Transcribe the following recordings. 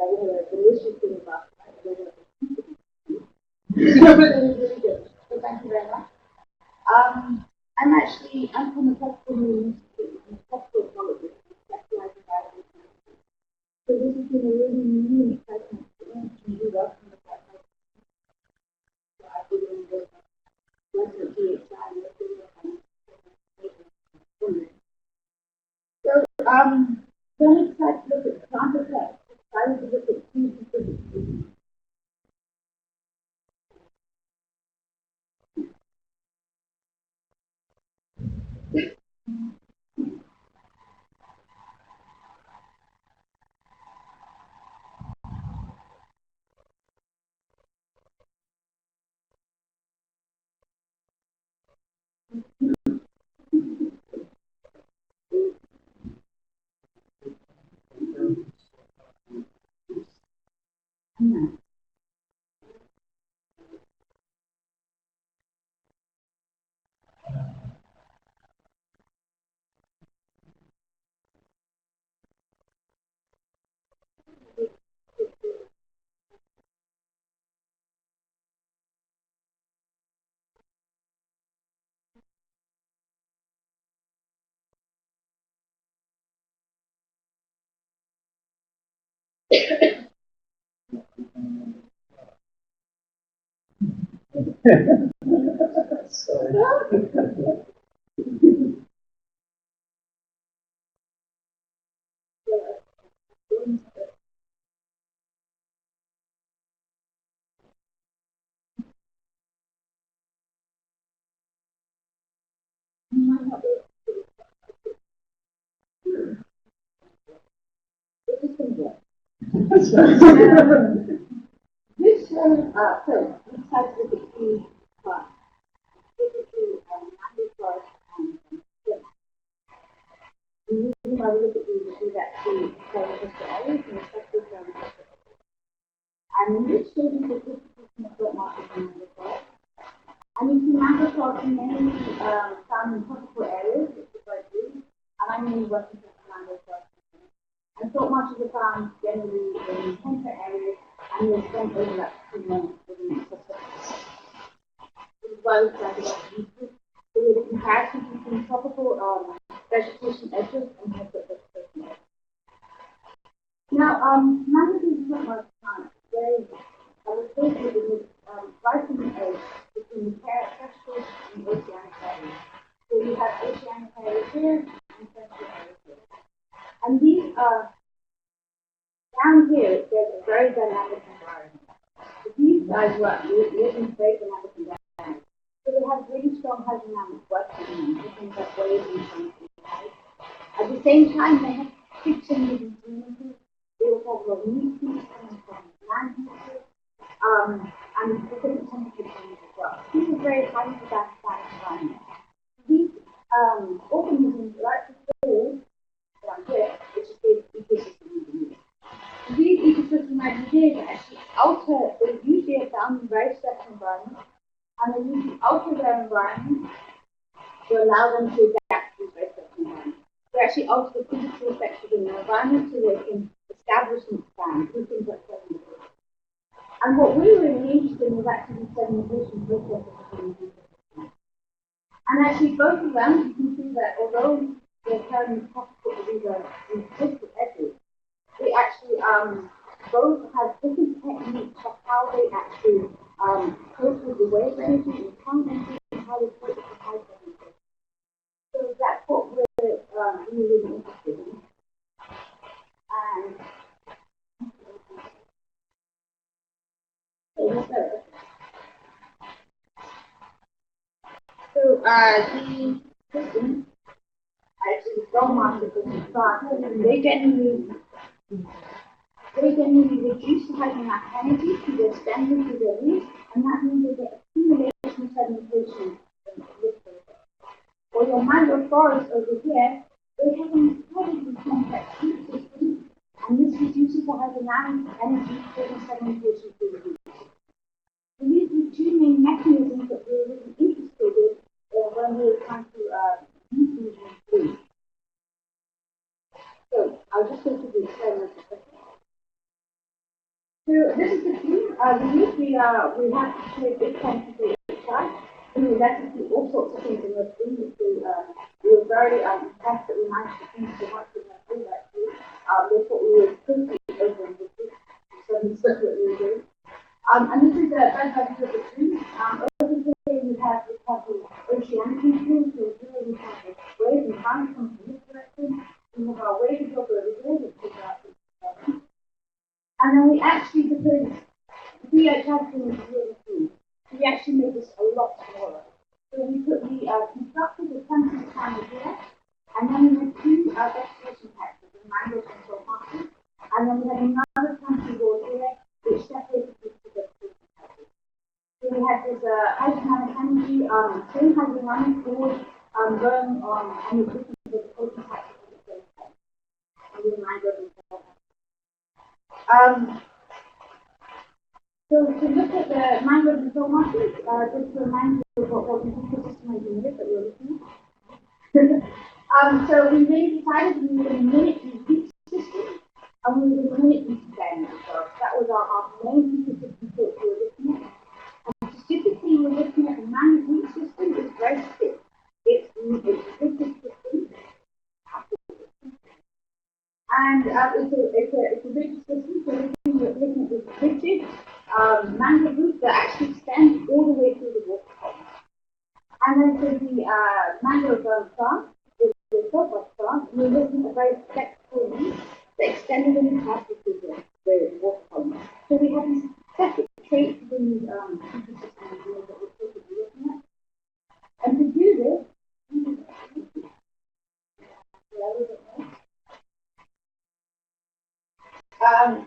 a delicious thing about it. It was really good. So thank you very much. I'm from the tropical marine institute. I'm a tropical ecologist specializing in biodiversity. So this has been a really new exciting experience to do work on the pipeline. So I've been doing the work at DHI So very excited to look at plant effects, excited to look at two specific species. This so we decided to look at two parts. Typically, mangrove forest and the reason why we look at these is actually very coastal areas and especially from and this shows you the distribution of wet marshes in mangrove forest. And you see mangrove forests mainly found in tropical areas, which is very blue, and I'm mainly working with mangrove forests. And salt marshes are found generally in temperate areas, and the extent overlap between the subsets. This is why we started off with the comparison between tropical vegetation edges and temperate vegetation edges. Now, mangroves is not much time. Very, I was thinking it was right in the edge between the terrestrial and oceanic areas. So you have oceanic areas here and terrestrial areas here. And these down here, there's a very dynamic environment. So these guys live in very dynamic environment. So they have really strong hydrodynamic wetland, things like waves and something. At the same time, they have big changes in communities. They also have a lot of new species coming from land uses, and specific temperature changes as well. These are very highly diversified environments. These organisms are actually stored down here, which is the ecosystem engineering. These ecosystem engineers actually alter, they usually are found in very stressed environments, and they usually alter their environment to allow them to adapt to these very stressed environments. They actually alter the physical effects of the environment so they can establish and expand through things like sedimentation. And what we were really interested in was actually the sedimentation process. And actually both of them, you can see that although they're carrying these are coastal edges, they actually both have different techniques of how they actually cope with the wave energy and current energy and how they cope with the high sedimentation. So that's what we're really interested in. And so the systems, actually the stone master systems, they generally reduce the hydrodynamic energy to the extent to their roots, and that means they get accumulation of sedimentation. Or your mangrove forest over here, they have an incredibly complex root system, and this reduces the hydrodynamic energy causing sedimentation to the roots. So these are the two main mechanisms that we were really interested in when we were trying to use these roots. So I'll just go to the experiment. So this is the team. We have to pay big attention to DHI. We invested in all sorts of things in this team. We were very impressed that we managed to do so much in that team. They thought we were pretty over in the team. So we stuck what we were doing. And this is the best idea of the team. Over here we have the oceanic team. So here we have the waves and currents coming from this direction. We have our wave over here, which is and then we actually, because the DHI team is really cool, we actually made this a lot smaller. So we constructed the 20 panels here, and then we had two destination patches, the mangroves and salt marshes, and then we had another country wall here, which separated these two destination patches. So we had this hydrodynamic energy, same hydrodynamic board going on the different ocean patches at the same time, and the mangroves and salt marshes. So to look at the mangrove and salt marshes, just to remind you of what the ecosystem engineers that we're looking at. So we really decided we were going to mimic the root system, and we were going to mimic the stem as well. So that was our main ecosystem that we were looking at. And specifically, we were looking at the mangrove root system. It's very thick. It's a rigid system. And it's a rigid system, so we're looking at this rigid mangrove roots that actually extend all the way through the water column. And then for the mangrove plant, the sulfur plant, we're looking at very flexible roots that extended in the past through the water column. So we have these separate traits within these ecosystems that we're supposed to be looking at. And to do this,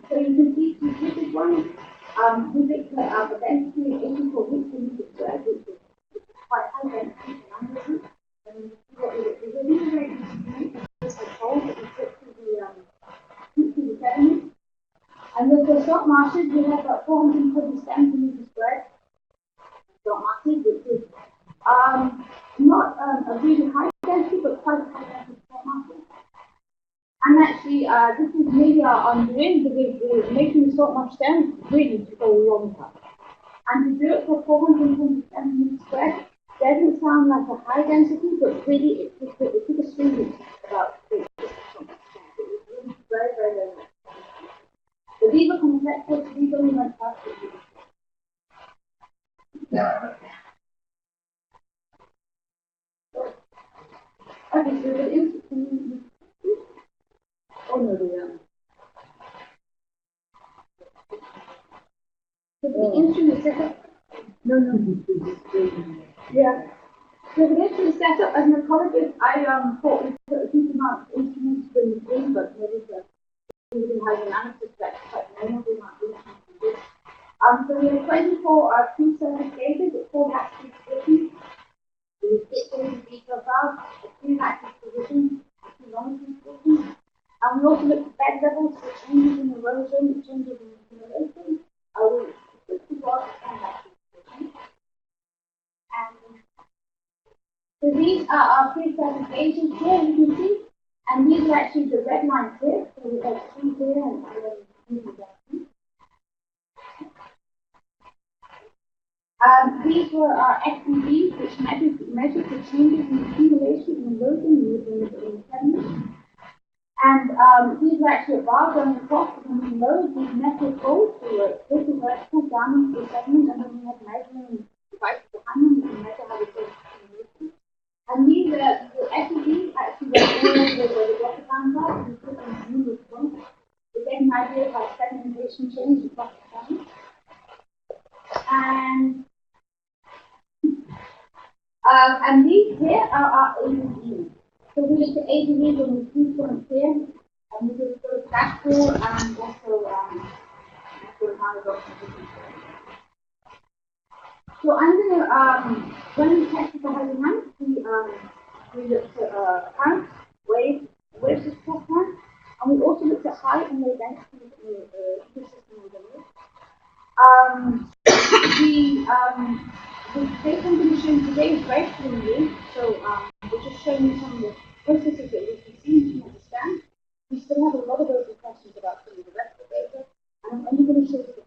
so you can see this is one. We looked at the density of 84 roots per meter squared, which is quite high density for mangrove roots. And what we did is a really very easy to make a hole that we put through the sediment. And with the salt marshes, we have about 440 stems per meter squared. Salt marshes, which is not a really high density, but quite a high density salt marshes. And actually, this is maybe our undoing because we're making the salt marsh stems really to go longer. And to do it for 427 meters squared doesn't sound like a high density, but really it took a swing about 3 It was really very, very low. But these are complex, so these only went past it. Okay, so the instrument. Oh no, so the instrument setup. No. Yeah. So the instrument setup as an ecologist, I thought we put a huge amount of instruments in the game, but maybe we didn't have an analysis that's quite normal. We might do something. So we have 24 two-surface gauges at 4 axis positions. We fit those in detail valves at 2 axis positions, 2 longitude positions. And we also looked at bed levels for changes in erosion, changes in accumulation. We looked at what and axis positions. And so these are our pre-surface gauges here, you can see. And these are actually the red lines here. So we have 3 here and 3 here. These were our XEVs, which measured the changes in accumulation and erosion in the sediment. And these were actually a bar going across, and we load these metal poles to a little vertical down into the sediment, and then we had measuring devices behind them to measure how the accumulation. And these the XEVs actually went all over where the water dams are, and we put them in numerous points to get an idea of how sedimentation changed across the sediment. And these here are our ADVs. So we look at ADVs on the 2 points here, and we do both dashboard and also So I'm going to, when we tested the hydrodynamics, we looked at currents, waves system currents, and we also looked at height and low density in the ecosystem of the the data I'm going to show you today is very preliminary, so we're just showing you some of the processes that we can see and understand. We still have a lot of open questions about some of the rest of the data, and I'm only going to show you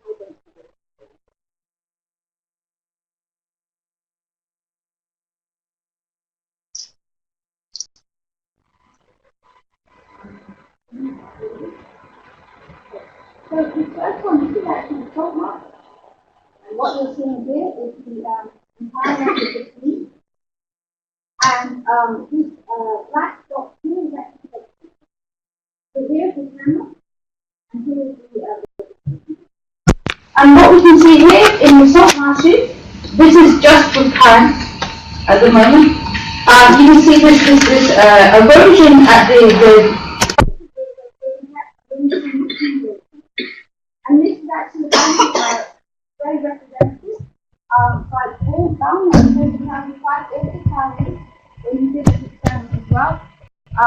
So the first one, this is actually the salt marsh. And what you're seeing here is the entire of the sea. And this black dot here is actually the. So here's the camera, and here's the. And what we can see here in the salt marshes, this is just with current at the moment. You can see this erosion at the and this is actually very representative by all down in 2005 also found when we did this experiment as well.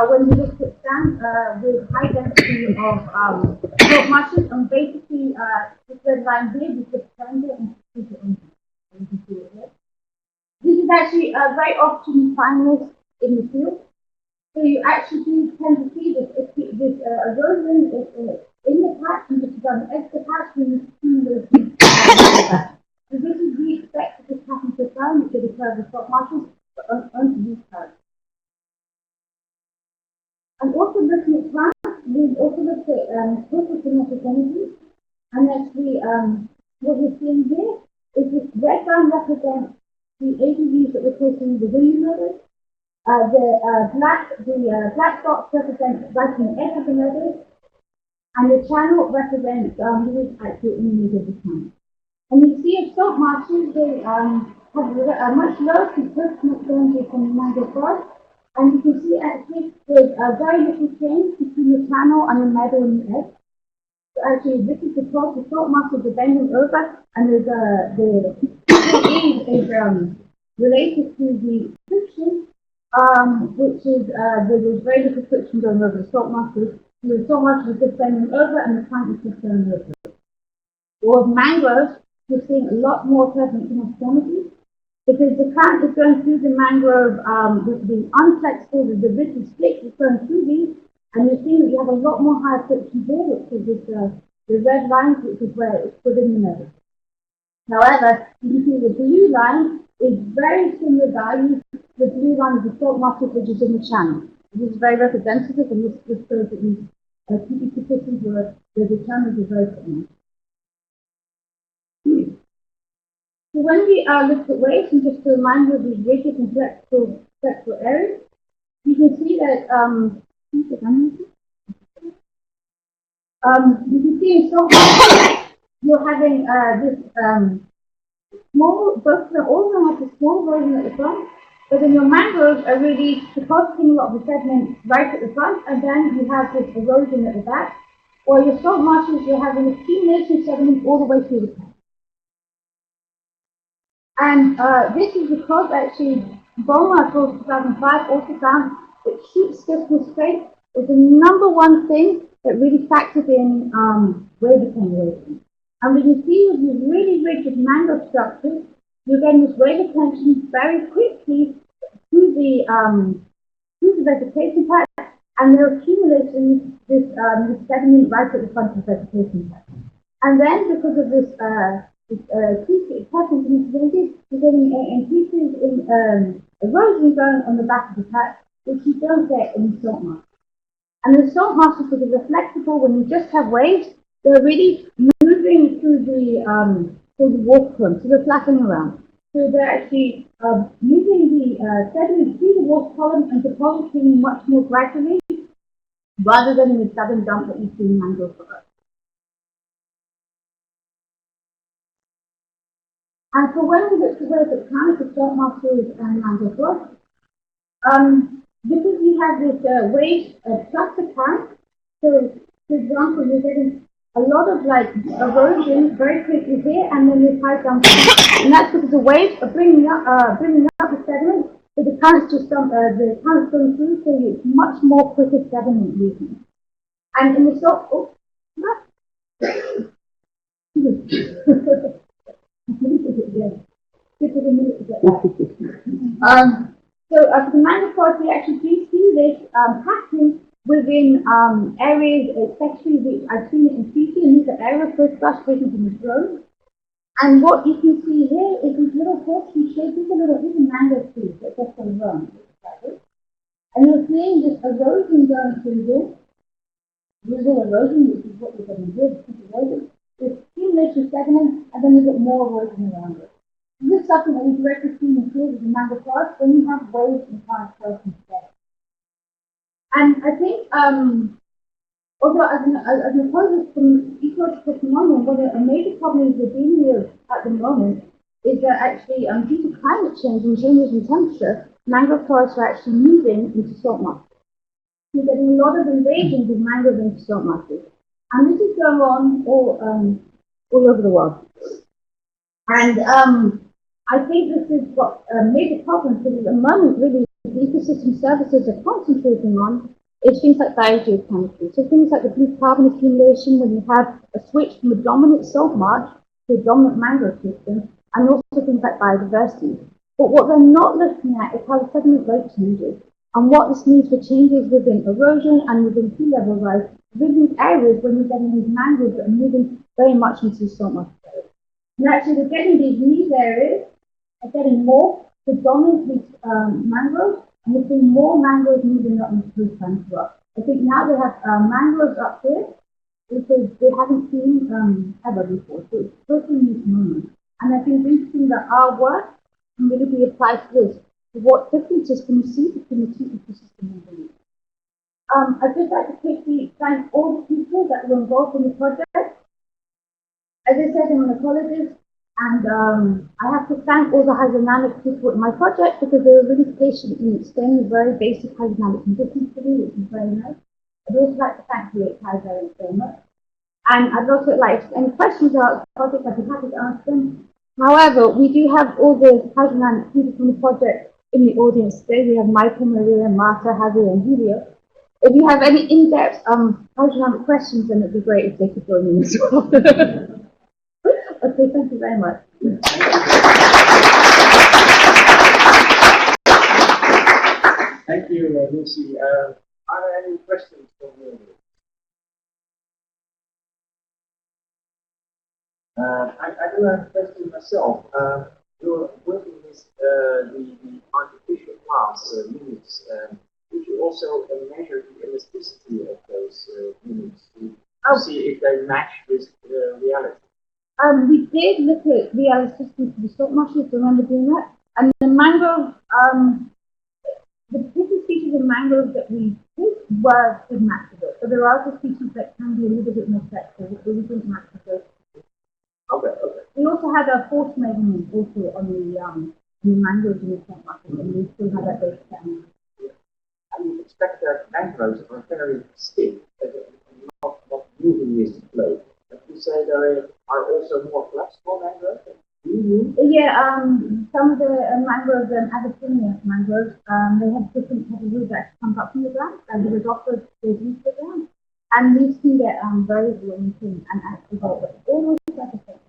When we looked at sand with high density of salt marshes, and basically this red line here, we could turn it and split it into. You can see it here. This is actually very often you find this in the field. So you actually do tend to see this erosion in the patch, and this is an extra patch when you see the so this is we expect this happen to occur, which is occur with salt marshes, but onto these curves. And also looking at plants, we've also looked at total kinetic energy, and actually what we're seeing here is this red line represents the ATVs that we're taking the wind motors. The black dots represent right in the edge of the motors, and the channel represents who is actually in the middle of the channel. And you see in salt marshes, they have a much lower proportional energy from the mangrove forest, and you can see actually there's very little change between the channel and the meadow and the edge. So actually, this is because the salt marshes are bending over, and there's the ease is related to the friction, which is there's very little friction going over the salt marshes. So the salt marshes are just bending over, and the plant is just going over. Or with mangroves, you're seeing a lot more presence in uniformity, because the plant is going through the mangrove with the unflexible, the rigid split is going through these, and you're seeing that you have a lot more higher friction here, which is this, the red line, which is where it's within the middle. However, you can see the blue line is very similar values. The blue line is the salt marshes, which is in the channel. This is very representative, and this shows that these TPC systems where the channels are very similar. So when we look at waves, and just to remind you of these rigid and flexible areas, you can see that you can see in salt marshes you're having this small, both all of them have a small erosion at the front, but then your mangroves are really depositing a lot of the sediment right at the front, and then you have this erosion at the back. Or your salt marshes, you're having accumulation of sediment all the way through the top. And this is because actually Bowman 2005 also found that sheet stiffness strength is the number one thing that really factors in wave attenuation. And we can see with these really rigid mangrove structures, you're getting this wave attention very quickly through the vegetation patch, and they're accumulating this sediment right at the front of the vegetation patch. And then because of this patterns in instability, you're getting increases in erosion going on the back of the patch, which you don't get in the salt marshes. And the salt marshes, because they're flexible, when you just have waves, they're really moving through the water column, so they're flapping around. So they're actually moving the sediment through the water column and depositing much more gradually, rather than in the sudden dump that you see in mangrove forest. And so when we look at waves that climate of salt marshes and mangrove forest, because we have this wave plus the current, so for example, you're getting a lot of erosion very quickly here, and then this high dump, and that's because the waves are bringing up the sediment, so the current's just the current's going through, so it's much more quicker sediment movement. And in the salt, So for the mangrove forest, we actually do see this pattern within areas, especially which I've seen it in Fiji, and these are aerophotographs taken from the drone. And what you can see here is these little horseshoe shapes, these are mangrove trees that just on run. And you're seeing this erosion going through this. Usual erosion, which is what we're getting here, is erosion. There's accumulation of sediment, and then you get more erosion around it. This is something that we directly see in fields in mangrove forest when you have waves and currents flow instead. And I think, although as an opposed from ecological phenomenon, one of the major problems we're dealing with at the moment is that actually, due to climate change and changes in temperature, mangrove forests are actually moving into salt marshes. We're getting a lot of invasions of mangrove into salt marshes. And this is going on all over the world. And I think this is what a major problem, because at the moment, really, the ecosystem services are concentrating on is things like biogeochemistry. So things like the blue carbon accumulation, when you have a switch from a dominant salt marsh to a dominant mangrove system, and also things like biodiversity. But what they're not looking at is how the sediment rate changes, and what this means for changes within erosion and within sea level rise within these areas when you're getting these mangroves that are moving very much into the salt marsh areas. And actually, we're getting these areas are getting more predominantly mangroves, and we're seeing more mangroves moving up into bushland as well. I think now they have mangroves up here, because they haven't seen ever before. So it's totally new phenomenon. And I think it's interesting that our work can really be applied to this. What differences can you see between the two ecosystems? I'd just like to quickly thank all the people that were involved in the project. As I said, I'm an ecologist, and I have to thank all the hydrodynamic people in my project because they were really patient in explaining very basic hydrodynamic conditions to me, which is very nice. I'd also like to thank DHI very much. And I'd also like, if any questions about the project, I'd be happy to answer them. However, we do have all the hydrodynamic people from the project in the audience today. We have Michael, Maria, Martha, Javier, and Julio. If you have any in-depth hydrodynamic questions, then it'd be great if they could join in as well. Okay, thank you very much. Thank you, Lucy. Are there any questions from you? I do have a question myself. You're working with the artificial plants units. Could you also measure the elasticity of those units to see if they match with reality? We did look at the elasticity for the salt marshes, I remember doing that. And the mangrove, the different species of mangroves that we did were good matches. But there are other species that can be a little bit more flexible, but we didn't match those. Okay. We also had a force measurement also on the mangroves in the salt marshes, and we still have that data set. I would expect that mangroves are very stiff, not moving with the flow. But you say there are also more flexible mangroves? Yeah, some of the mangroves and Abyssinia mangroves, they have different types of roots that come up from the ground, and the offered the roots the ground. And we've seen that very limiting and actually almost like a thing.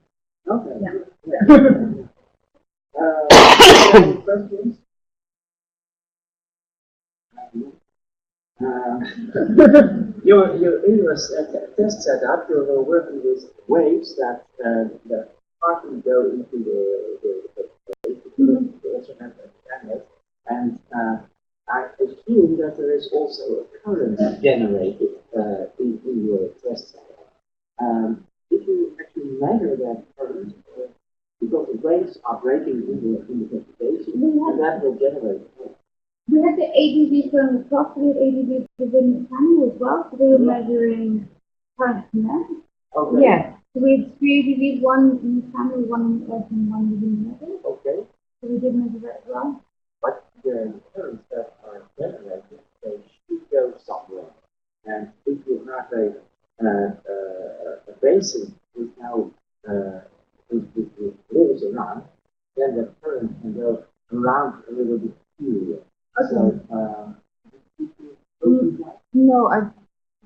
Okay. Yeah. Any questions? In your test setup, you're working with waves that partly go into the planet, and I assume that there is also a current generated in your test setup. If you actually measure that current, because the waves are breaking in the vegetation, and that will generate. We had the ADV from the top, we had ADV within the channel as well, so they were measuring current from there. Okay. Yeah, so we had 3 ADVs, one in the channel, one in the earth, and one within the nether. Okay. So we did measure that as well. But the currents that are generated, they should go somewhere. And if you have a basin with now with walls around, then the current can go around a little bit further. Okay. So, no,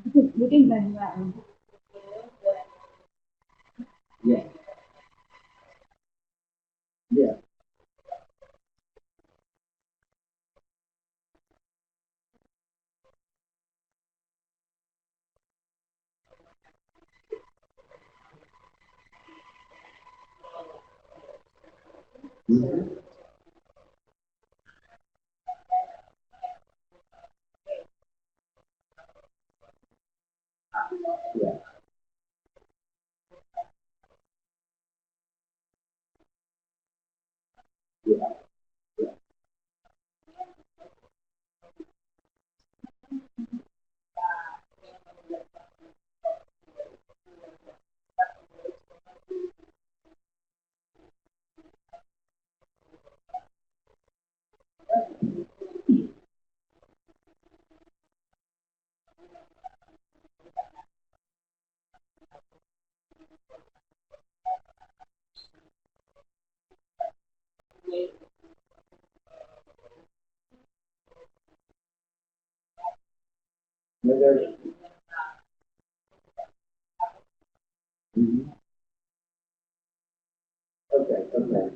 because we didn't measure that one. yeah. Yeah. Mm-hmm. Yeah. Yeah. Yeah. Whether, mhm. Okay, okay.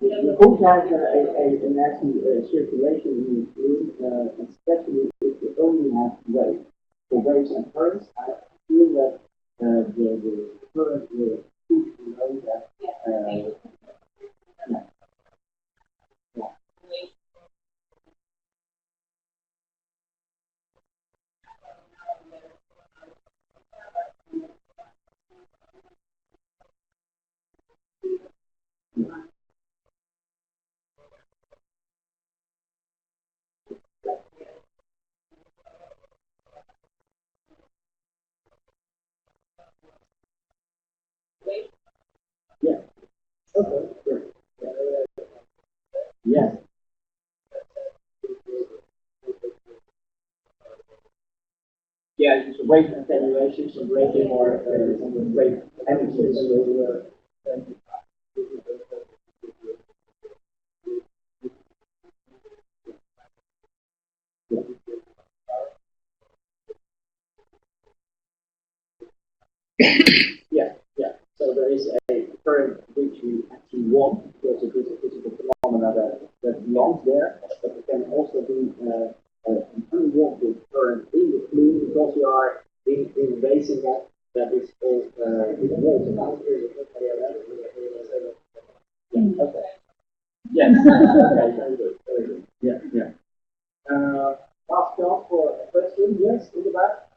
The book has an actual circulation in the room, especially if you only have waves. For waves and currents, I feel that the current will push below that. Yeah, yeah, yeah. Okay, good. Yes. Yeah, it's a wave attenuation, some braking or some wave energy. So, yeah, yeah. So there is a current which we actually want because it is a physical phenomena that belongs there, but it can also be an unwanted current in the fluid because you are in the basin that is called in water. Yeah, okay. Yes. Okay, very good, very good. Yeah, yeah. Last chance for a question. Yes, in the back.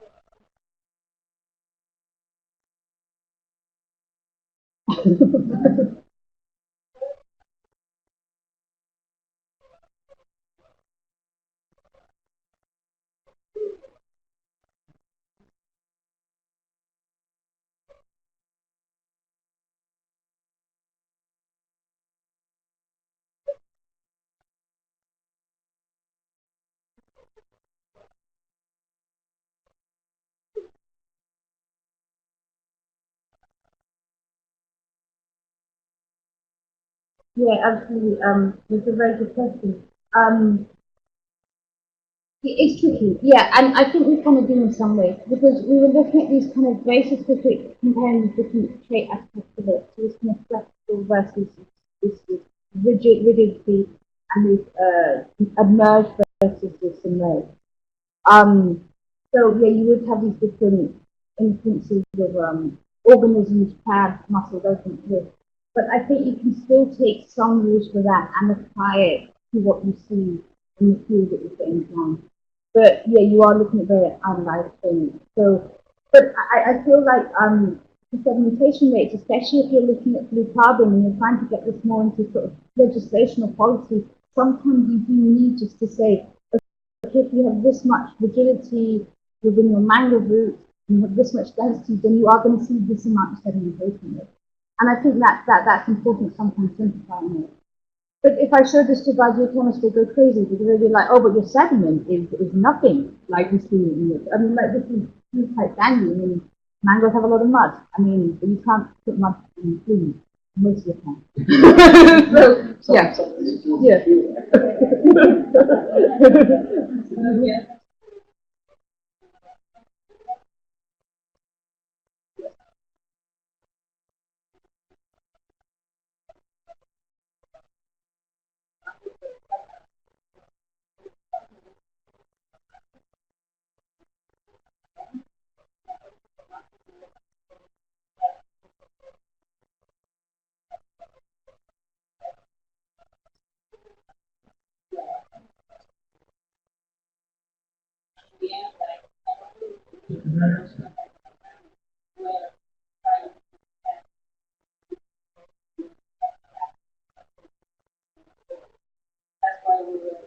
Yeah, absolutely. It's a very good question. Um, it's tricky, yeah, and I think we kind of do in some ways because we were looking at these kind of very specific, comparing the different trait aspects of it. So this kind of flexible versus this rigidity, and this emerged versus this submerged. Um, so yeah, you would have these different instances of organisms, crabs, mussels, those things here. But I think you can still take some rules for that and apply it to what you see in the field at the same time. But yeah, you are looking at very analyzed things. So, but I feel like the sedimentation rates, especially if you're looking at blue carbon and you're trying to get this more into sort of legislation or policy, sometimes you do need just to say, if you have this much rigidity within your mangrove roots, and you have this much density, then you are going to see this amount of sedimentation rate. And I think that's important sometimes simplifying it. But if I showed this to biogeochemists, they go crazy because they'd be like, oh, but your sediment is nothing like you see in it. I mean, like this is quite sandy. I mean, mangroves have a lot of mud. I mean, you can't put mud in food most of the time. So, yeah. Yeah. That's why we were